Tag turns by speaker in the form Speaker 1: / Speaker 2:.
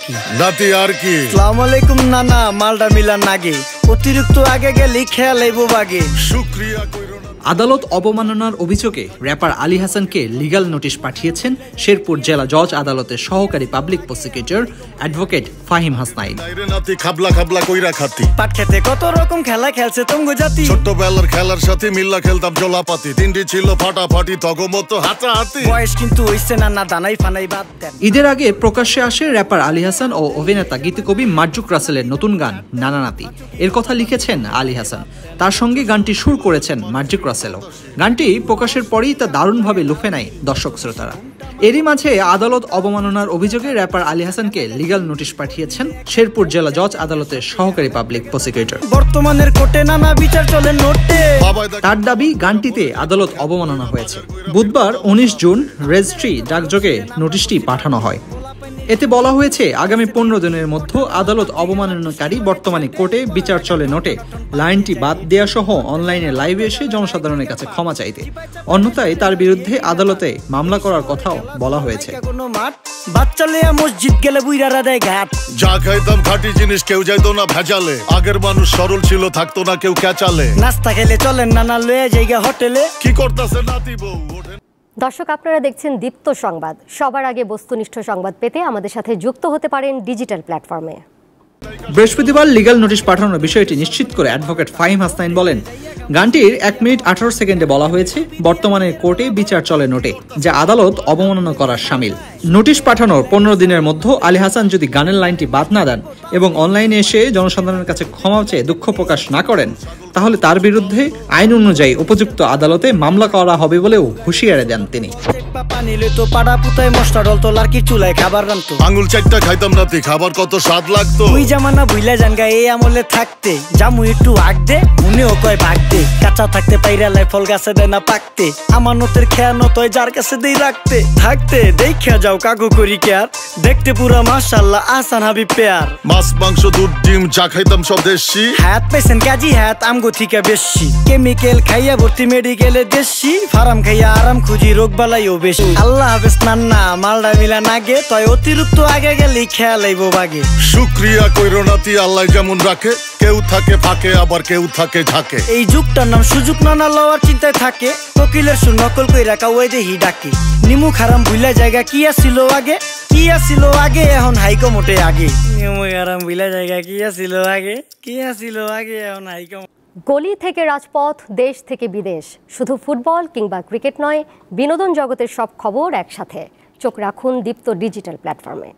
Speaker 1: পাঠি
Speaker 2: নাতি আর কি।
Speaker 3: আসসালামু আলাইকুম নানা, মালডা মিলান নাগে, অতিরিক্ত আগে গেলে খেয়াল আইব বাগে।
Speaker 2: শুকরিয়া কইরো না।
Speaker 1: আদালত অবমাননার অভিযোগে র‍্যাপার আলী হাসানকে লিগ্যাল নোটিশ পাঠিয়েছেন শেরপুর জেলা জজ আদালতের সহকারী public prosecutor advocate Fahim Hasnain.
Speaker 2: নাইরে নাতি খাবলা খাবলা কইরা খাতি।
Speaker 3: পাট খেতে কত রকম খেলা খেলছে তোমগো জাতি।
Speaker 2: ছোটবেলার খেলার সাথে মিল্লা খেলতাম জলাপাতি, তিনটি ছিল ফাটাফাটি তগমতো হাতাহাতি।
Speaker 3: বয়স কিন্তু হইছে না, না দানাই ফানাই বাদ দেন।
Speaker 1: ঈদের আগে প্রকাশ্যে আসে র‍্যাপার আলী হাসান ও অভিনেতা গীতিকবি মার্জুক রাসেলের নতুন গান নানা নাতি। এর কথা লিখেছেন আলী হাসান, তার সঙ্গে গানটি সুর করেছেন মার্জুক রাসেলও। গানটি প্রকাশের পরেই তা দারুণভাবে লুফে নেয় দর্শক শ্রোতারা। এরই মাঝে আদালত অবমাননার অভিযোগে র‍্যাপার আলী হাসানকে লিগ্যাল নোটিশ পাঠিয়েছেন শেরপুর জেলা জজ আদালতের সহকারী পাবলিক প্রসিকিউটর।
Speaker 3: বর্তমানের কোর্টে নানা বিচার চলে নোটে।
Speaker 1: তার দাবি গানটিতে আদালত অবমাননা হয়েছে। বুধবার ১৯ জুন রেজিস্ট্রি ডাকযোগে নোটিশটি পাঠানো হয়। এতে বলা হয়েছে আগামী ১৫ দিনের মধ্যে আদালত অবমাননাকারী বর্তমানে কোর্টে বিচার চলে নোটে লাইনটি বাদ দেয়া সহ অনলাইনে লাইভে এসে জনসাধারণের কাছে ক্ষমা চাইতে, অন্যথায় তার বিরুদ্ধে আদালতে মামলা করার কথাও বলা হয়েছে।
Speaker 3: বাচ্চা লেয়া মসজিদ গেলে বুইরারা দেয় ঘাট।
Speaker 2: যা খাইতাম খাঁটি জিনিস কেউ যাইতো না ভেজালে, আগের মানুষ সরল ছিল থাকতো না কেউ ক্যাচালে।
Speaker 3: নাস্তা খেলে চলেন নানা লয়ে জায়গা হোটেলে।
Speaker 2: কি করতেছে নাতি বউ?
Speaker 4: দর্শক, আপনারা দেখছেন দীপ্ত সংবাদ। সবার আগে বস্তুনিষ্ঠ সংবাদ পেতে আমাদের সাথে যুক্ত হতে পারেন ডিজিটাল প্ল্যাটফর্মে।
Speaker 1: বৃহস্পতিবার লিগ্যাল নোটিশ পাঠানোর বিষয়টি নিশ্চিত করে অ্যাডভোকেট ফাহিম হাসনাইন বলেন, গানটির ১ মিনিট ১৮ সেকেন্ডে বলা হয়েছে বর্তমানে কোর্টে বিচার চলে নোটে, যা আদালত অবমাননা করার শামিল। নোটিশ পাঠানোর ১৫ দিনের মধ্যে আলী হাসান যদি গানের লাইনটি বাদ না দেন এবং অনলাইনে এসে জনসাধারণের কাছে ক্ষমা চেয়ে দুঃখ প্রকাশ না করেন, তাহলে তার বিরুদ্ধে আইন অনুযায়ী উপযুক্ত আদালতে মামলা করা হবে বলেও হুঁশিয়ারি দেন তিনি।
Speaker 2: আঙুল চারটা খাইতাম নাতি, খাবার কত স্বাদ লাগতো।
Speaker 3: ওই জামানা ভুইলা জানগা এই আমলে থাকতে, জামু একটু আগ দে মনেও কয় ভাগ দে। কাঁচা থাকতে পাইরালাই ফল গাছে দেয় না পাকতে, আমানতের খেয়ানত হয় যার কাছে দেই রাখতে। থাকতে দেখা যাও কাগু করি কেয়ার, দেখতে পুরা মাশাআল্লাহ আহসান হাবিব পেয়ার।
Speaker 2: মাছ মাংস দুধ ডিম চা খাইতাম সব দেশি।
Speaker 3: হাত পেছেন কাজী হাত আমগো থিকা বেশি, কেমিক্যাল খাইয়া ভর্তি মেডিকেলে দেশি। ফার্ম খাইয়া আরাম খুঁজি রোগ বালাইও বেশি। আল্লাহ হাফেজ নান্না, মালডা মিলা নাগে, তয় অতিরিক্ত আগে গেলে খেয়াল আইব বাগে।
Speaker 2: শুকরিয়া কইরো নাতি, আল্লাহ যেমন রাখে, কেউ থাকে ফাঁকে আবার কেউ থাকে ঝাঁকে।
Speaker 3: এই যুগটার নাম সুযোগ নানা লওয়ার চিন্তায় থাকে, কোকিলের সুর নকল কইরা কাউয়াই দেহি ডাকে। নিমু খারাম ভুইলা জায়গা কি আসিল আগে, কি আসিল আগে এখন হাইকো মোটে আগে। নিমু খারাম ভুইলা জায়গা কি আসিল আগে, কি আসিল আগে এখন হাইকো।
Speaker 4: গলি থেকে রাজপথ, দেশ থেকে বিদেশ, শুধু ফুটবল কিংবা ক্রিকেট নয়, বিনোদন জগতের সব খবর একসাথে। চোখ রাখুন দীপ্ত ডিজিটাল প্ল্যাটফর্মে।